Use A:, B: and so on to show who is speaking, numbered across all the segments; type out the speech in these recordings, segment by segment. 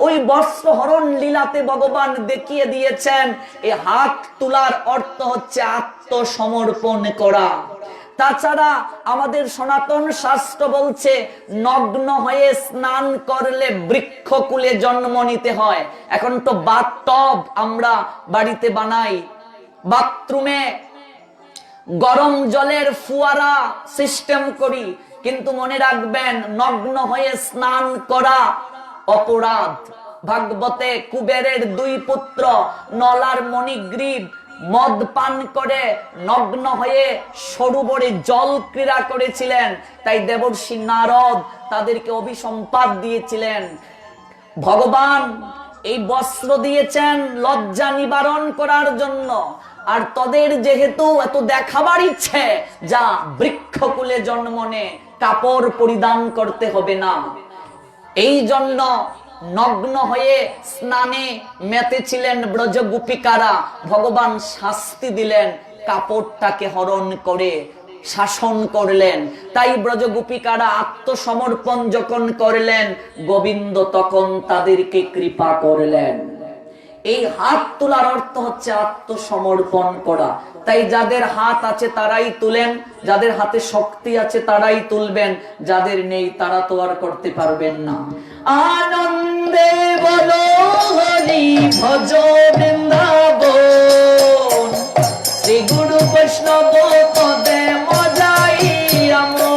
A: ওই বস্ত্র হরণ লীলাতে ভগবান দেখিয়ে দিয়েছেন এই হাত তোলার অর্থ হচ্ছে আত্মসমর্পণ করা। তাছাড়া আমাদের সনাতন শাস্ত্র বলছে নগ্ন হয়ে স্নান করলে বৃক্ষকুলে জন্ম নিতে হয়। এখন তো বাথটব আমরা বাড়িতে বানাই, বাথরুমে গরম জলের ফুয়ারা সিস্টেম করি, কিন্তু মনে রাখবেন নগ্ন হয়ে স্নান করা অপরাধ। ভাগবতে কুবেরের দুই পুত্র নল আর মণিগ্রীব মদ পান করে নগ্ন হয়ে সরোবরে জল ক্রীড়া করেছিলেন, তাই দেবর্ষি নারদ তাদেরকে অভিসম্পাত দিয়েছিলেন। ভগবান এই বস্ত্র দিয়েছেন লজ্জা নিবারণ করার জন্য, আর তোদের যেহেতু এত দেখাবার ইচ্ছে, যা বৃক্ষকুলে জন্ম নে, কাপড় পরিধান করতে হবে না। এই জন্য নগ্ন হয়ে স্নানে মেতেছিলেন ব্রজ গোপিকারা। ভগবান শাস্তি দিলেন, কাপড়টাকে হরণ করে শাসন করলেন। তাই ব্রজ গোপিকারা আত্মসমর্পণ যখন করলেন, গোবিন্দ তখন তাদেরকে কৃপা করলেন। এই হাত তোলার অর্থ হচ্ছে আত্মসমর্পণ করা। তাই যাদের হাত আছে তারাই তুলেন, যাদের হাতে শক্তি আছে তারাই তুলবেন, যাদের নেই তারা তো আর করতে পারবেন না। আনন্দে বলো হরি ভজ বৃন্দাবন, শ্রী গুরু বৈষ্ণব পদে মজাই আমো।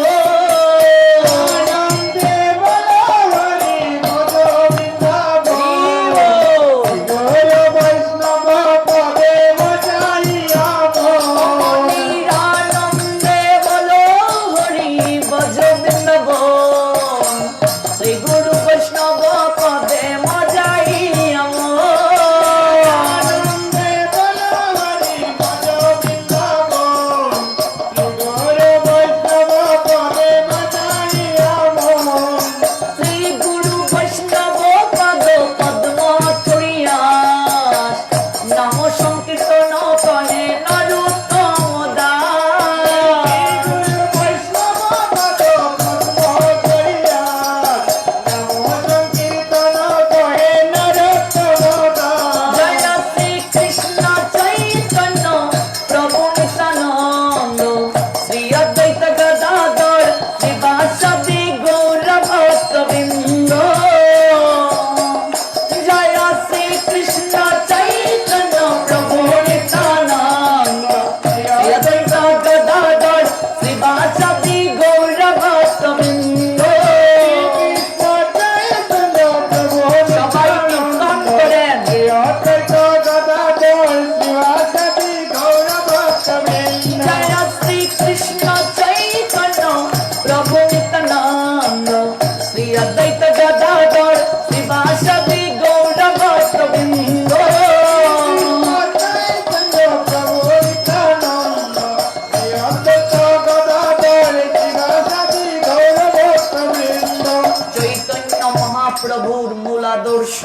A: প্রভুর মূল আদর্শ,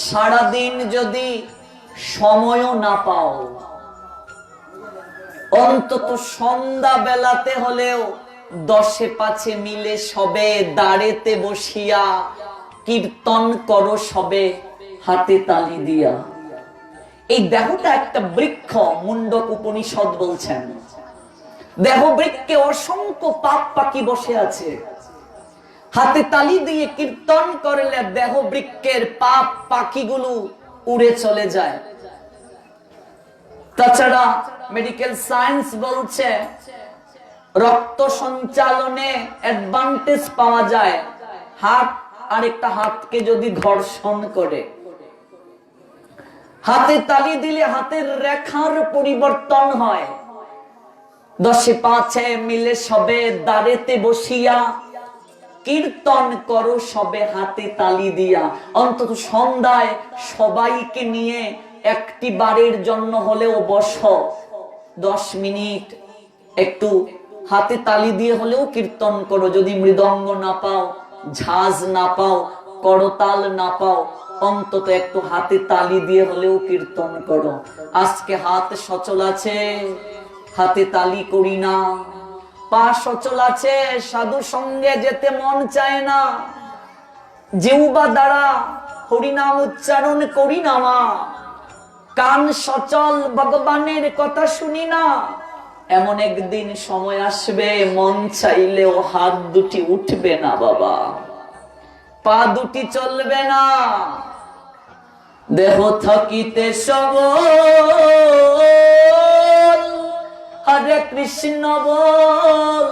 A: সারাদিন যদি সময়ও না পাও, অন্তত সন্ধ্যা বেলাতে হলেও 10-5 মিলে সবে দাঁড়েতে বসিয়া কীর্তন করো সবে হাতে তালি দিয়া। এই দেহটা একটা বৃক্ষ, মুন্ডক উপনিষদ বলছেন। দেহ বৃক্ষে অসংখ্য পাপ পাখি বসে আছে। হাতে তালি দিয়ে কীর্তন করলে দেহ বৃক্ষের পাপ পাখিগুলো উড়ে চলে যায়। তাছাড়া মেডিকেল সায়েন্স বলছে রক্ত সঞ্চালনে অ্যাডভান্টেজ পাওয়া যায় হাত আরেকটা হাতকে যদি ঘর্ষণ করে। হাতে তালি দিলে হাতের রেখার পরিবর্তন হয়। 10-5 মিলে সবে দাঁড়েতে বসিয়া কীর্তন করো সবে হাতে তালি দিয়া। অন্তত সন্ধ্যায় সবাইকে নিয়ে একটি বারের জন্য হলেও বসো, 10 মিনিট একটু হাতে তালি দিয়ে হলেও কীর্তন করো। যদি মৃদঙ্গ না পাও, ঝাঁজ না পাও, করতাল না পাও, অন্তত একটু হাতে তালি দিয়ে হলেও কীর্তন করো। আজকে হাত সচল আছে, হাতে তালি করি না। পা সচল আছে, সাধু সঙ্গে যেতে মন চায় না। জিহ্বা দ্বারা হরিনাম উচ্চারণ করি না মা, কান সচল ভগবানের কথা শুনি না, এমন একদিন সময় আসবে মন চাইলেও হাত দুটি উঠবে না বাবা, পা দুটি চলবে না, দেহ থাকিতে সবল হরে কৃষ্ণ বল,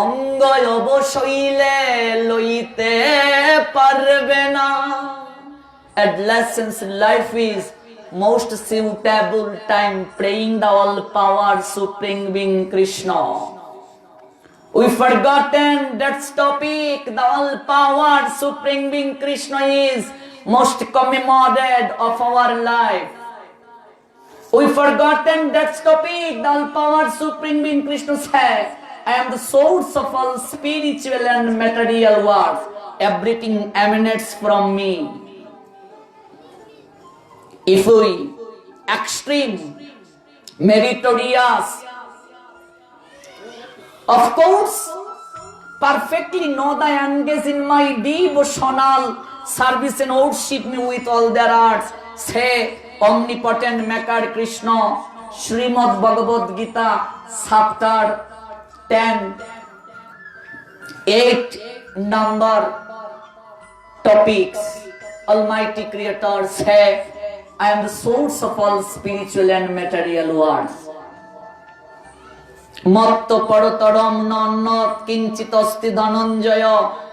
A: অঙ্গ অবশৈলে লইতে পারবে না। Adolescence life is most suitable time praying the all power supreme being Krishna. We forgotten that topic. The all power supreme being Krishna is most commemorated of our life. We forgotten that topic. The all power supreme being Krishna said, I am the source of all spiritual and material worlds. Everything emanates from me. If we extreme meritorious, of course, perfectly know that I engage in my devotional service and worship me with all their arts, say omnipotent maker Krishna, Srimad Bhagavad Gita, chapter 10, 8 number topics. Almighty Creator say, I am the source of all spiritual and material worlds. মত্ত পরতরম নন্নত কিঞ্চিত অস্তি ধনঞ্জয়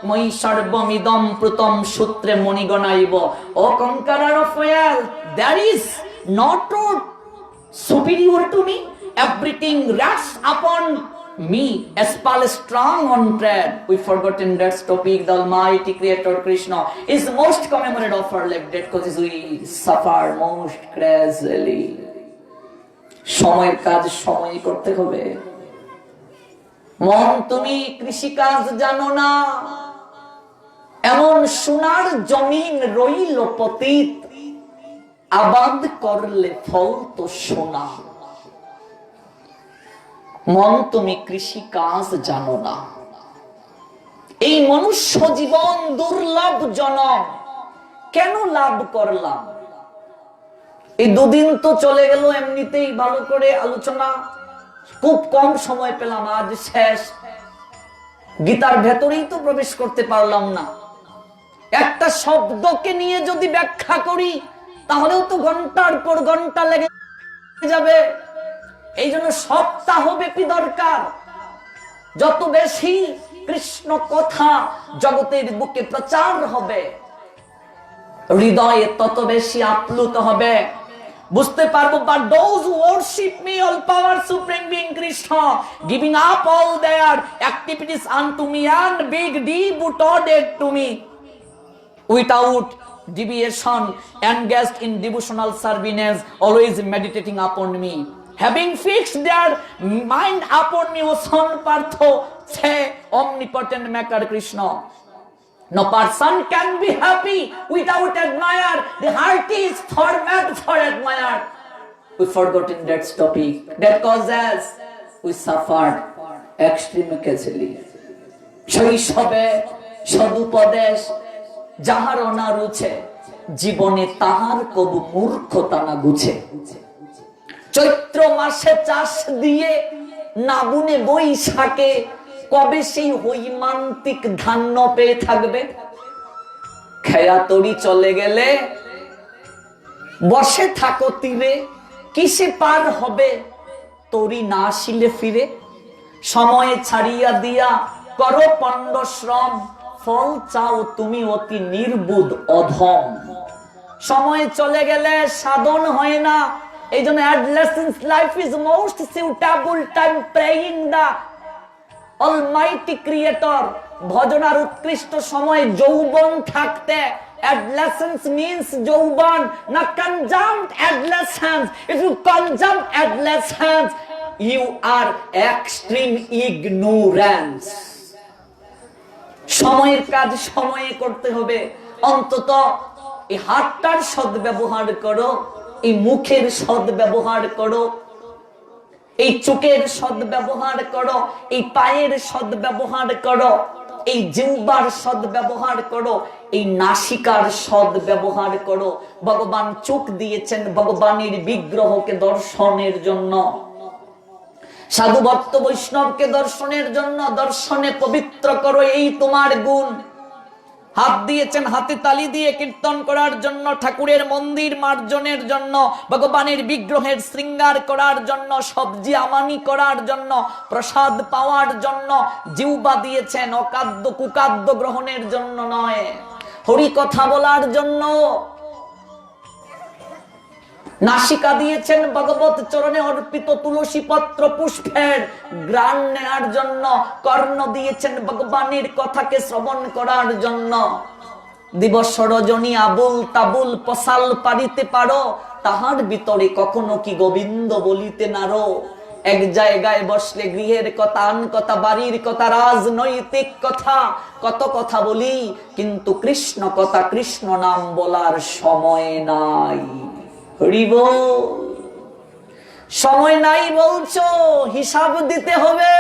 A: মই সর্বমিদম প্রতম সূত্রে মণিগণাইব। ও conqueror of wealth, there is no truth superior to me. Everything rests upon me as Pal strong on tread. We forgotten that topic. The Almighty Creator Krishna is most commemorated of our life that causes we suffer most crazily. সময়ের কাজ সময় করতে হবে। মন তুমি কৃষি কাজ জানো না, এমন সোনার জমিন রইল পতিত, আবাদ করলে ফল তো সোনা। মন তুমি কৃষি কাজ জানো না। এই মনুষ্য জীবন দুর্লভ জনম, কেন লাভ করলাম? এই দুদিন তো চলে গেল এমনিতেই ভালো করে আলোচনা, খুব কম সময় পেলাম, আজ শেষ। গীতার ভেতরেই তো প্রবেশ করতে পারলাম না। একটা শব্দকে নিয়ে যদি ব্যাখ্যা করি তাহলেও তো ঘন্টার পর ঘন্টা লেগে যাবে। এই জন্য সপ্তাহব্যাপী দরকার। যত বেশি কৃষ্ণ কথা জগতের বুকে প্রচার হবে, হৃদয়ে তত বেশি আপ্লুত হবে, বুঝতে পারবো। But those who worship me, all power supreme being Krishna, giving up all their activities unto me and big devoted to me, without deviation, engaged in devotional service, always meditating upon me, having fixed their mind upon me, O son Partho, say omnipotent maker Krishna. No person can be happy without admire. The heart is formed for admire. We forgotten that topic. That causes we suffered extremely. শৈশবে সদুপদেশ যাহার না রুছে, জীবনে তাহার কবু মূর্খতা না গুছে। চৈত্র মাসে চাষ দিয়ে না বুনে বৈশাখে কবে সেই হৈমান্তিক ধান্য পেয়ে থাকবে? খেয়া তরি চলে গেলে বসে থাকো তীরে, কিসে পার হবে তরি না আসিলে ফিরে? সময় ছাড়িয়া দিয়া করো পণ্ড শ্রম, ফল চাও তুমি অতি নির্বুধ অধম। সময় চলে গেলে সাধন হয় না। এই জন্য adolescence life is most suitable time praying the Almighty Creator. ভজনার উৎকৃষ্ট সময় যৌবন থাকতে। Adolescence means যৌবন, not conjunct adolescence. If you conjunct adolescence, you are extreme ignorance. সময়ের কাজ সময়ে করতে হবে। অন্তত এই হাতটার সদ্ব্যবহার করো, এই মুখের সদ্ব্যবহার করো, এই চোখের সদ্ব্যবহার করো, এই পায়ের সদ্ব্যবহার করো। এই জিহ্বার সদ ব্যবহার করো, এই নাসিকার সদ ব্যবহার করো। ভগবান চোখ দিয়েছেন ভগবানের বিগ্রহকে দর্শনের জন্য, সাধু ভক্ত বৈষ্ণবকে দর্শনের জন্য। দর্শনে পবিত্র করো, এই তোমার গুণ। হাত দিয়েছেন হাতে তালি দিয়ে কীর্তন করার জন্য, ঠাকুরের মন্দির মার্জনের জন্য, ভগবানের বিগ্রহের শৃঙ্গার করার জন্য, সবজি আমানি করার জন্য, প্রসাদ পাওয়ার জন্য। জিহ্বা দিয়েছেন অকাদ্য কুকাদ্য গ্রহণের জন্য নয়, হরি কথা বলার জন্য। নাসিকা দিয়েছেন ভগবত চরণে অর্পিত তুলসী পত্র পুষ্পের ঘ্রাণ নেয়ার জন্য। কর্ণ দিয়েছেন ভগবানের কথাকে শ্রবণ করার জন্য। দিবস রজনী আবুল তাবুল পসাল পারিতে পারো, তাহার ভিতরে কখনো কি গোবিন্দ বলিতে নারো। এক জায়গায় বসলে গৃহের কথা, আন কথা, বাড়ির কথা, রাজনৈতিক কথা, কত কথা বলি, কিন্তু কৃষ্ণ কথা, কৃষ্ণ নাম বলার সময় নাই। হরিব সময় নাই বলছো, হিসাব দিতে হবে,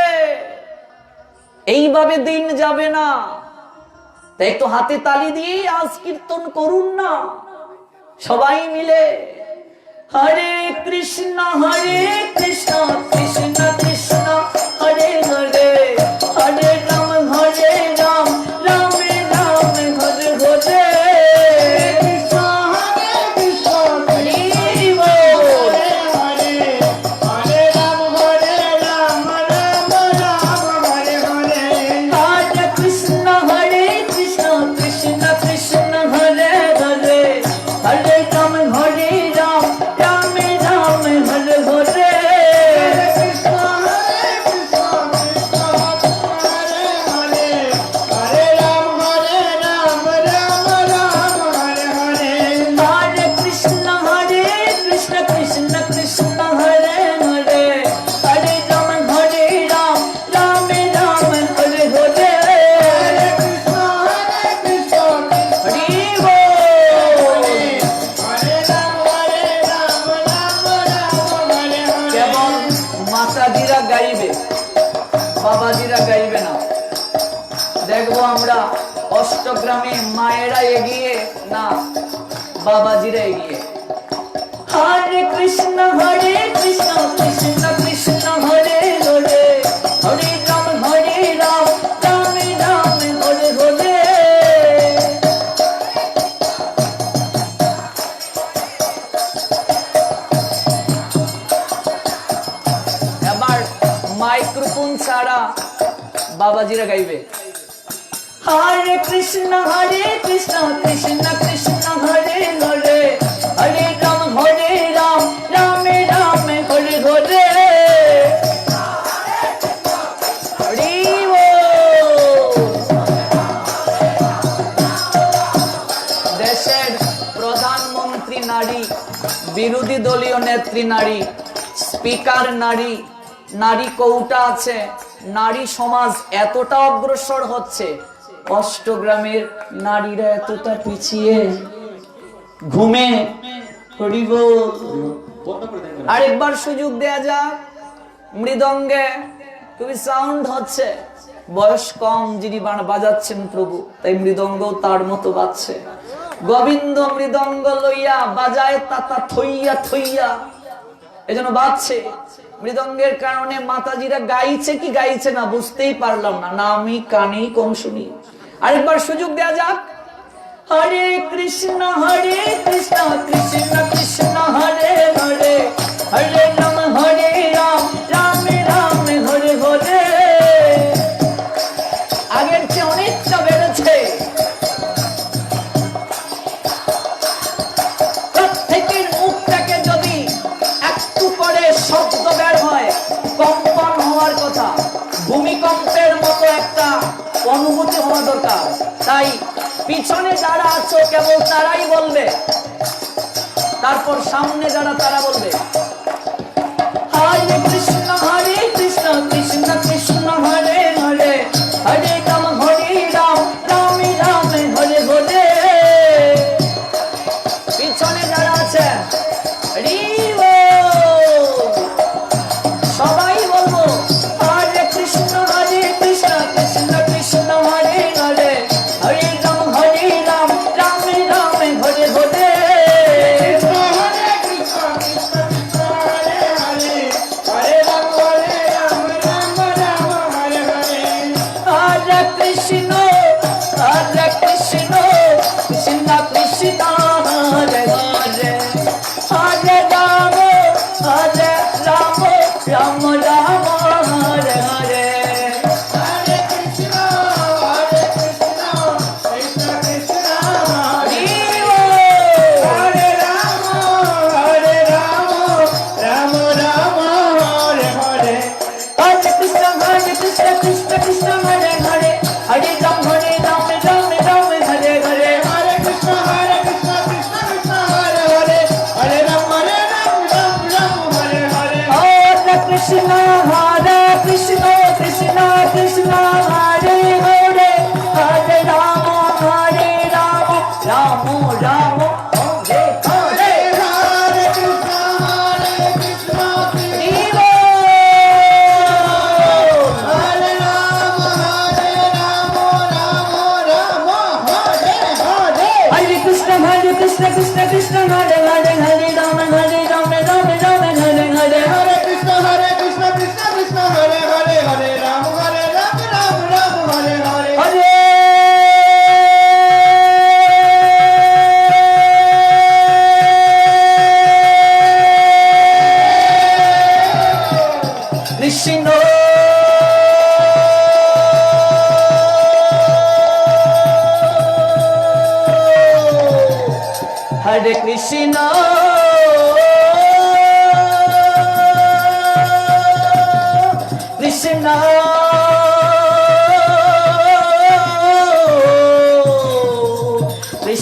A: এইভাবে দিন যাবে না। তাই তো হাতে তালি দিয়ে আজ কীর্তন করুন না সবাই মিলে। হরে কৃষ্ণ কৃষ্ণ কৃষ্ণ হরে হরে, হরে রাম রাম রাম হরে হরে। বাবাজিরা গাইবে না। দেখবো আমরা অষ্টগ্রামে মায়েরা এগিয়ে না, বাবাজিরা এগিয়ে। হরে কৃষ্ণ কৃষ্ণ কৃষ্ণ হরে হরে, হরে রাম রাম রাম হরে হরে। এবার মাইক্রোফোন ছাড়া বাবাজিরা গাইবে। হরে কৃষ্ণ কৃষ্ণ কৃষ্ণ হরে হরে, হরে রাম রাম রাম হরে হরে। দেশের প্রধানমন্ত্রী নারী, বিরোধী দলীয় নেত্রী নারী, স্পিকার নারী, নারী কৌটা আছে। নারী সমাজ এতটা অগ্রসর হচ্ছে, অষ্টগ্রামের নারীরা এতটা পিছিয়ে ঘুমে। আরেকবার সুযোগ দেয়া যাক। মৃদঙ্গে খুবই সাউন্ড হচ্ছে, বয়স কম যিনি বাজাচ্ছেন প্রভু, তাই মৃদঙ্গ তার মতো বাজছে। গোবিন্দ মৃদঙ্গ লইয়া বাজায় তাতা থইয়া থইয়া, এজন্য বাজছে। মৃদঙ্গের কারণে মাতাজিরা গাইছে কি গাইছে না বুঝতেই পারলাম না, না আমি কানেই কম শুনি। আরেকবার সুযোগ দেয়া যাক। হরে কৃষ্ণ কৃষ্ণ কৃষ্ণ হরে হরে, হরে রাম রাম রাম হরে হরে। আগের চেয়ে অনেকটা বেড়েছে। প্রত্যেকের মুখ থেকে যদি একটু করে শব্দ বের হয়, কম্পন হওয়ার কথা, ভূমিকম্পের মতো একটা অনুভূতি হওয়া দরকার। তাই পিছনে যারা আছো কেবল তারাই বলবে, তারপর সামনে যারা তারা বলবে। হরে কৃষ্ণ কৃষ্ণ কৃষ্ণ হরে হরে, হরে রাম রাম রাম হরে হরে। পিছনে যারা আছে সবাই বলবো হরে কৃষ্ণ কৃষ্ণ কৃষ্ণ হরে Hare Ram Hare Ram Ram Ram Hare Hare,
B: Hare Krishna Krishna Krishna Hare Hare, Hare Ram Ram Ram Hare Hare.
A: Hare Krishna Krishna Krishna Hare Hare, Hare Ram Ram Ram Hare Hare.
B: Hare Krishna Krishna
A: Devo.
B: Hare Ram Hare Hare.
A: Hare Krishna Krishna Krishna Hare Hare, Hare Ram Ram Ram Hare Hare.
B: Hare Krishna Krishna Krishna Hare Hare, Hare Ram Ram Hare Hare.
A: Hare Krishna. Hare Krishna, Krishna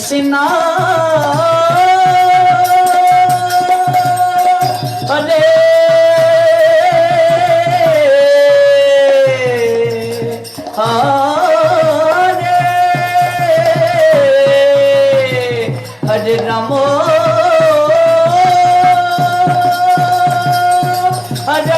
A: Krishna Hare Hare Ramo Hare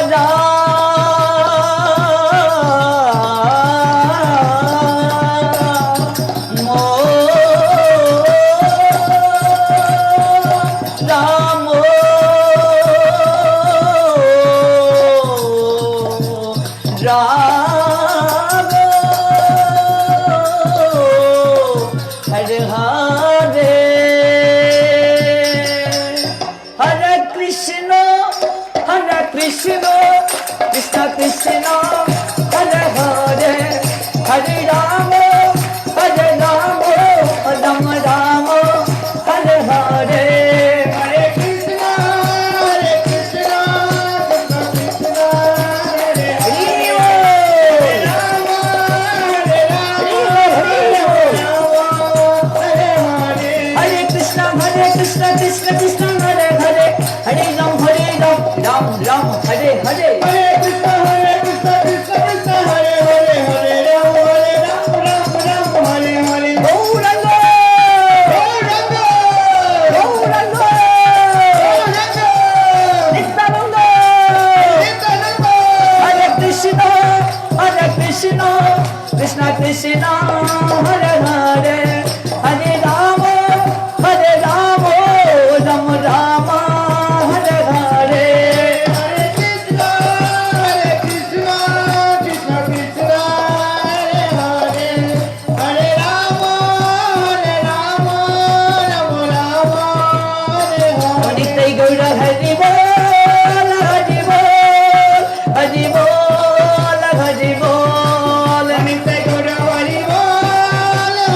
A: Krishna Krishna Krishna Hare Hare, Hare Rama Hare Rama Ram Rama Hare Hare.
B: Hare Krishna Krishna Krishna Hare Hare, Rama Hare Rama Hare Hare.
A: Hare Krishna Krishna Krishna Hare Hare, Hare Ram Ram Ram Hare Hare.
B: Hare Krishna Krishna Krishna Hare Hare, Hare Ram Ram Hare Hare.
A: Gauranga
B: Gauranga
A: Gauranga
B: Gauranga
A: Nityananda.
B: Nityananda.
A: Hare Krishna Krishna Krishna Hare Hare, Hare Rama Ram Rama Hare Hare.
B: Hare Krishna Krishna Krishna Hare Hare, Hare Rama Rama Rama Hare Hare.
A: Nitai Gaura Hari Bol Hari Bol Hari Bol Hari Bol.
B: Nitai Gaura Hari Bol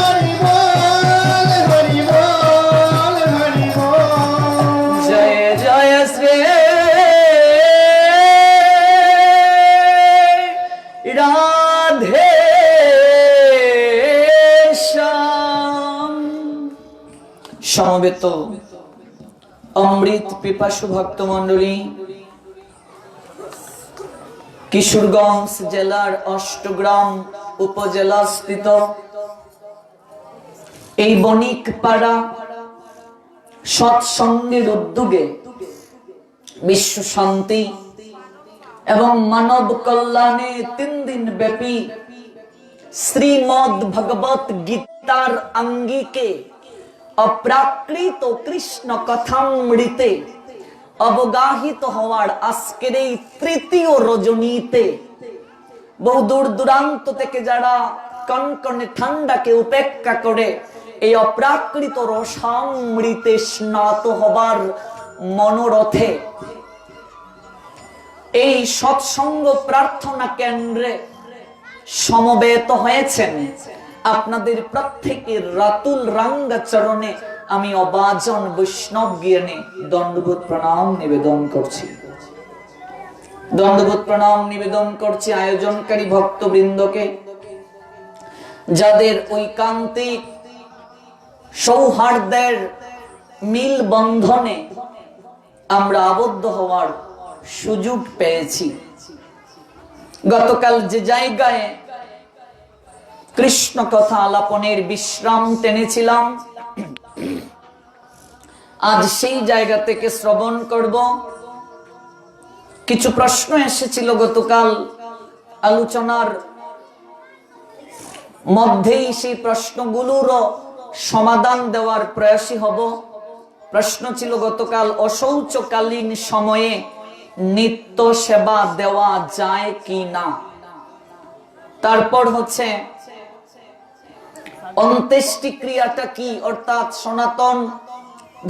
B: Hari Bol Hari Bol Hari Bol.
A: Jai Jai Shri Radhe Shyam. সমবেত অমৃত পিপাসু ভক্ত মণ্ডলী, কিশোরগঞ্জ জেলার অষ্টগ্রাম উপজেলা স্থিত এই বণিক পাড়া সৎসঙ্গের উদ্যোগে বিশ্ব শান্তি এবং মানব কল্যাণে 3 দিন ব্যাপী শ্রীমদ্ ভগবত গীতার আঙ্গিকে অপ্রাকৃত কৃষ্ণ কথামৃতে অবগাহিত হওয়ার আজকের এই তৃতীয় রজনীতে বহু দূর দূরান্ত থেকে যারা কনকনে ঠান্ডাকে উপেক্ষা করে এই অপ্রাকৃত রসামৃতে স্নাত হবার মনোরথে এই সৎসঙ্গ প্রার্থনা কেন্দ্রে সমবেত হয়েছেন, আপনাদের প্রত্যেকের রাতুল রাঙ্গা চরণে আমি অবাজন বৈষ্ণব জ্ঞানে দণ্ডবোধ প্রণাম নিবেদন করছি। দণ্ডবোধ প্রণাম নিবেদন করছি আয়োজনকারী ভক্তবৃন্দকে, যাদের ঐকান্তিক সৌহার্দ্যের মিল বন্ধনে আমরা আবদ্ধ হওয়ার সুযোগ পেয়েছি। গতকাল যে জায়গায় কৃষ্ণ কথা আলাপনের বিশ্রাম টেনেছিলাম, আজ সেই জায়গা থেকে শ্রবণ করব। কিছু প্রশ্ন এসেছিল গতকাল আলোচনার মধ্যেই, সেই প্রশ্নগুলোরও সমাধান দেওয়ার প্রয়াসী হব। প্রশ্ন ছিল গতকাল, অশৌচকালীন সময়ে নিত্য সেবা দেওয়া যায় কি না। তারপর হচ্ছে অন্ত্যেষ্টি ক্রিয়াটা কি, অর্থাৎ সনাতন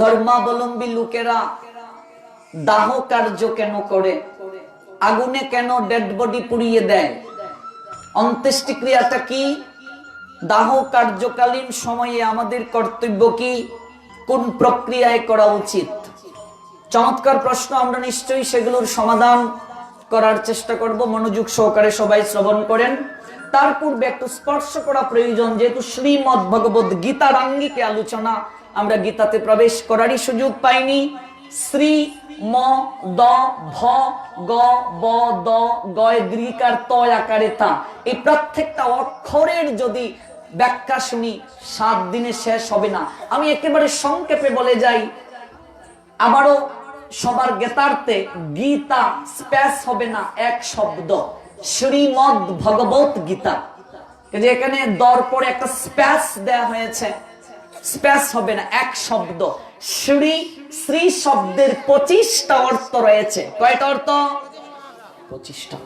A: ধর্মাবলম্বী লোকেরা দাহ কার্য কেন করে, আগুনে কেন ডেড বডি পুড়িয়ে দেয়, অন্ত্যেষ্টি ক্রিয়াটা কি, দাহ কার্যকালীন সময়ে আমাদের কর্তব্য কি, কোন প্রক্রিয়ায় করা উচিত। চমৎকার প্রশ্ন, আমরা নিশ্চয়ই সেগুলোর সমাধান করার চেষ্টা করব। মনোযোগ সহকারে সবাই শ্রবণ করেন। তার পূর্বে একটু স্পর্শ করা প্রয়োজন, যেহেতু শ্রীমদ্ ভগবদ গীতার আঙ্গিকে আলোচনা, আমরা গীতাতে প্রবেশ করারই সুযোগ পাইনি। শ্রী ম দ ভ গ ব দ গয় দীর্ঘিকার ত আকারে তা, এই প্রত্যেকটা অক্ষরের যদি ব্যাখ্যা শুনি 7 দিনে শেষ হবে না। আমি একেবারে সংক্ষেপে বলে যাই, আবারও সবার জ্ঞাতার্থে, গীতা স্পেস হবে না, এক শব্দ, শ্রীমদ্ ভগবত গীতা। যে এখানে দর পরে একটা স্পেস দেয়া হয়েছে, স্পেস হবে না, এক শব্দ। শ্রী, শ্রী শব্দের 25টা অর্থ রয়েছে। কয়টা অর্থ? 25টা।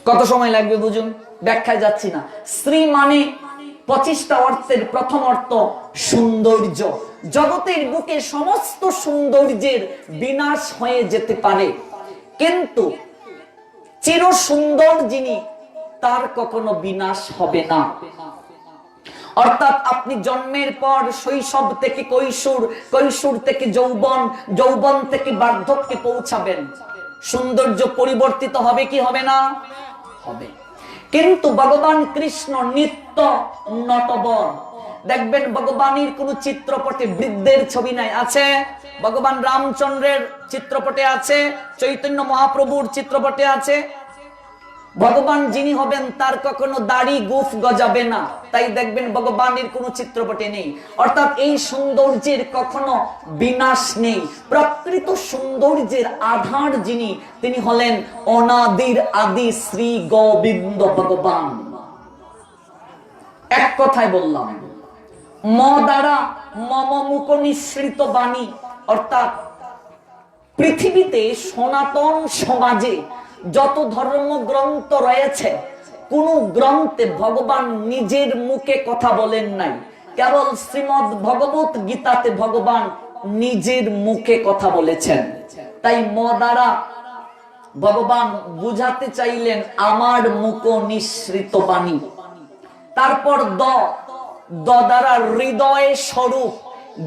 A: কত সময় লাগবে বুঝুন, ব্যাখ্যায় যাচ্ছি না। শ্রী মানে 25টা অর্থের প্রথম অর্থ সৌন্দর্য। জগতের বুকে সমস্ত সৌন্দর্যের বিনাশ হয়ে যেতে পারে, কিন্তু চির সুন্দর যিনি, তার কখনো বিনাশ হবে না। অর্থাৎ আপনি জন্মের পর শৈশব থেকে কৈশোর, কৈশোর থেকে যৌবন, যৌবন থেকে বার্ধক্যে পৌঁছাবেন, সৌন্দর্য পরিবর্তিত হবে কি হবে না? হবে। কিন্তু ভগবান কৃষ্ণ নিত্য নটবর। দেখবেন ভগবানের কোন চিত্রপটে বৃদ্ধের ছবি নাই, আছে? ভগবান রামচন্দ্রের চিত্রপটে আছে, চৈতন্য মহাপ্রভুর চিত্রপটে আছে। ভগবান যিনি হবেন তার কখনো দাড়ি গোঁফ গজাবে না, তাই দেখবেন ভগবানের কোনো চিত্রপটে নেই। অর্থাৎ এই সৌন্দর্যের কখনো বিনাশ নেই। প্রকৃত সৌন্দর্যের আধার যিনি, তিনি হলেন অনাদির আদি শ্রী গোবিন্দ ভগবান। এক কথায় বললাম, ম দ্বারা মম মুখ নিঃসৃত বাণী, অর্থাৎ পৃথিবীতে সনাতন সমাজে যত ধর্মগ্রন্থ রয়েছে, কোন গ্রন্থে ভগবান নিজের মুখে কথা বলেন নাই। কেবল শ্রীমদ্ ভগবত গীতাতে ভগবান নিজের মুখে কথা বলেছেন। তাই ম দ্বারা ভগবান বুঝাতে চাইলেন আমার মুখ নিঃসৃত বাণী। তারপর দ, দ দ্বারা হৃদয় স্বরূপ।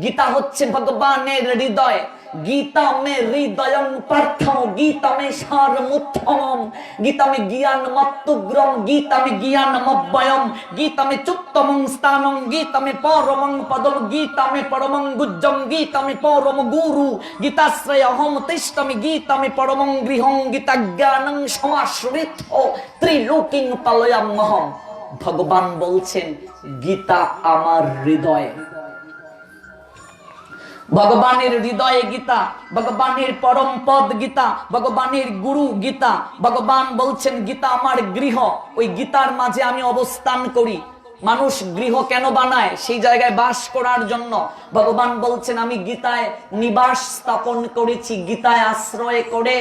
A: গীতা হচ্ছে ভগবানের হৃদয়। गीता में हृदयं पार्थम, गीता में सारमुत्तमम, गीता में ज्ञानमत्तुग्रम, गीता में ज्ञानमव्ययम, गीता में चुत्तमं स्थानं, गीता में परमं पदम, गीता में परमं गुज्जम, गीता में परम गुरु, गीताश्रय अहम तिष्ठामि, गीता में परमं गृहं, गीता ज्ञानं समाश्रितो त्रिलोकीं पालयाम्यहम्। भगवान বলছেন গীতা আমার হৃদয়ে। ভগবানের হৃদয়ে গীতা, ভগবানের পরম পদ গীতা, ভগবানের গুরু গীতা। ভগবান বলছেন গীতা আমার গৃহ, ওই গীতার মাঝে আমি অবস্থান করি। মানুষ গৃহ কেন বানায়? সেই জায়গায় বাস করার জন্য। ভগবান বলছেন আমি গীতায় নিবাস স্থাপন করেছি, গীতায় আশ্রয় করে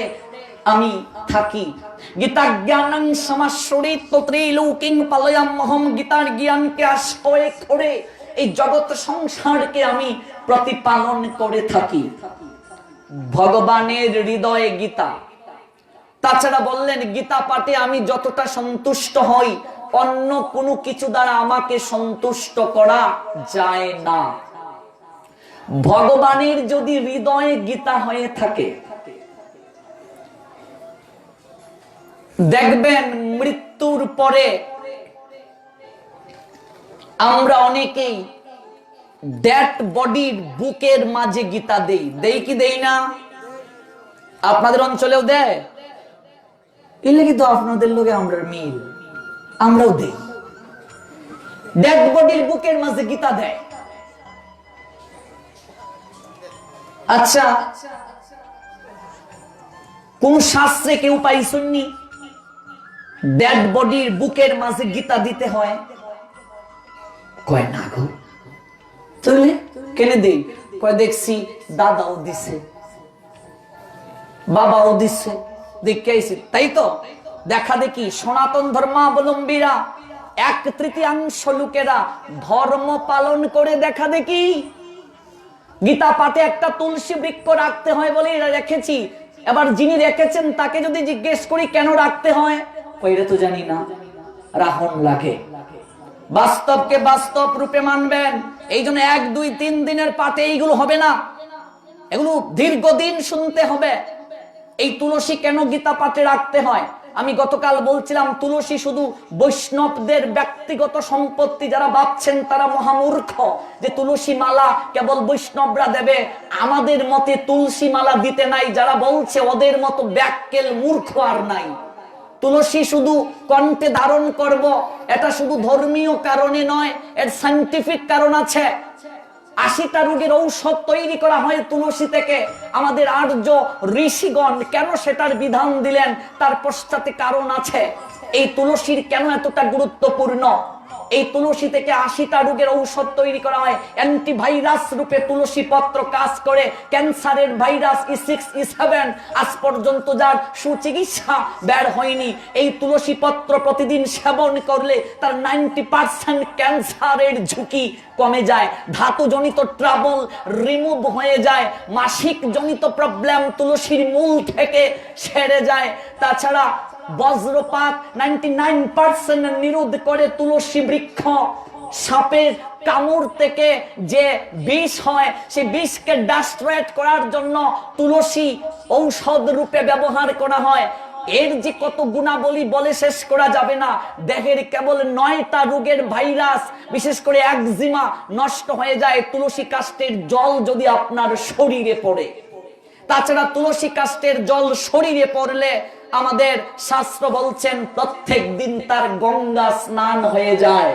A: আমি থাকি। গীতা জ্ঞানং সমাশ্রিত ত্রিলোকিং পালয়াম্যহম, গীতার জ্ঞানকে আশ্রয় করে এই জগৎ সংসারকে আমি প্রতিপালন করে থাকি। ভগবানের হৃদয়ে গীতা। তাছাড়া বললেন গীতা পাঠে আমি যতটা সন্তুষ্ট হই, অন্য কোনো কিছু দ্বারা আমাকে সন্তুষ্ট করা যায় না। ভগবানের যদি হৃদয়ে গীতা হয়ে থাকে, দেখবেন মৃত্যুর পরে আমরা অনেকেই ডেড বডির বুকের মাঝে গীতা দেই, দেই কি দেই না? আপনাদের অঞ্চলেও দেয়? এলে কিন্তু আপনাদের লোকে আমরা মিল, আমরাও দেই। ডেড বডির বুকের মাঝে গীতা দেয়। আচ্ছা, কোন শাস্ত্রে কেউ পাইছুননি ডেড বডির বুকের মাঝে গীতা দিতে হয়? কয় না গো। তাহলে কেন দেই? কয় দেখছি দাদাও দিছে, বাবাও দিছে, দেখে আইছি। তাই তো দেখা দেখি সনাতন ধর্মাবলম্বীরা 1/3 লোকেরা ধর্ম পালন করে দেখা দেখি গীতা পাঠে একটা তুলসী বৃক্ষ রাখতে হয় বলে এরা রেখেছি। এবার যিনি রেখেছেন তাকে যদি জিজ্ঞেস করি কেন রাখতে হয়, কইরে তো জানি না, রাহন লাগে। বাস্তবকে বাস্তব রূপে মানবেন। এই জন্য 1, 2, 3 দিনের পাঠে এইগুলো হবে না, এগুলো দীর্ঘদিন শুনতে হবে। এই তুলসী কেন গীতা পাঠে রাখতে হয়? আমি গতকাল বলছিলাম তুলসী শুধু বৈষ্ণবদের ব্যক্তিগত সম্পত্তি। যারা ভাবছেন তারা মহামূর্খ যে তুলসী মালা কেবল বৈষ্ণবরা দেবে। আমাদের মতে তুলসী মালা দিতে নাই যারা বলছে ওদের মতো ব্যাককেল মূর্খ আর নাই। তুলসী শুধু কণ্ঠে ধারণ করব, এটা শুধু ধর্মীয় কারণে নয়, এর সায়েন্টিফিক কারণ আছে। 80টা রোগের ঔষধ তৈরি করা হয় তুলসী থেকে। আমাদের আর্য ঋষিগণ কেন সেটার বিধান দিলেন, তার পশ্চাতে কারণ আছে। এই তুলসীর কেন এতটা গুরুত্বপূর্ণ? এই তুলসী থেকে 80টা রোগের ঔষধ তৈরি করা হয়। অ্যান্টিভাইরাস রূপে তুলসী পত্র কাজ করে। ক্যান্সারের ভাইরাস E6, E7 আজ পর্যন্ত যার সুচিকিৎসা বের হয়নি। এই তুলসী পত্র প্রতিদিন সেবন করলে তার 90% ক্যান্সারের ঝুঁকি কমে যায়। ধাতুজনিত ট্রাবল রিমুভ হয়ে যায়। মাসিক জনিত প্রবলেম তুলসীর মূল থেকে সেরে যায়। তাছাড়া বজ্রপাত 99% নিরোধ করে তুলসী বৃক্ষ। সাপের কামড় থেকে যে বিষ হয় সেই বিষকে ডাস্ট্রয়েট করার জন্য তুলসী ঔষধ রূপে ব্যবহার করা হয়। এর যে কত গুণাবলী বলে শেষ করা যাবে না। দেহের কেবল 9টা রোগের ভাইরাস, বিশেষ করে একজিমা নষ্ট হয়ে যায় তুলসী কাষ্ঠের জল যদি আপনার শরীরে পড়ে। তাছাড়া তুলসী কাষ্ঠের জল শরীরে পড়লে আমাদের শাস্ত্র বলছেন প্রত্যেক দিন তার গঙ্গা স্নান হয়ে যায়।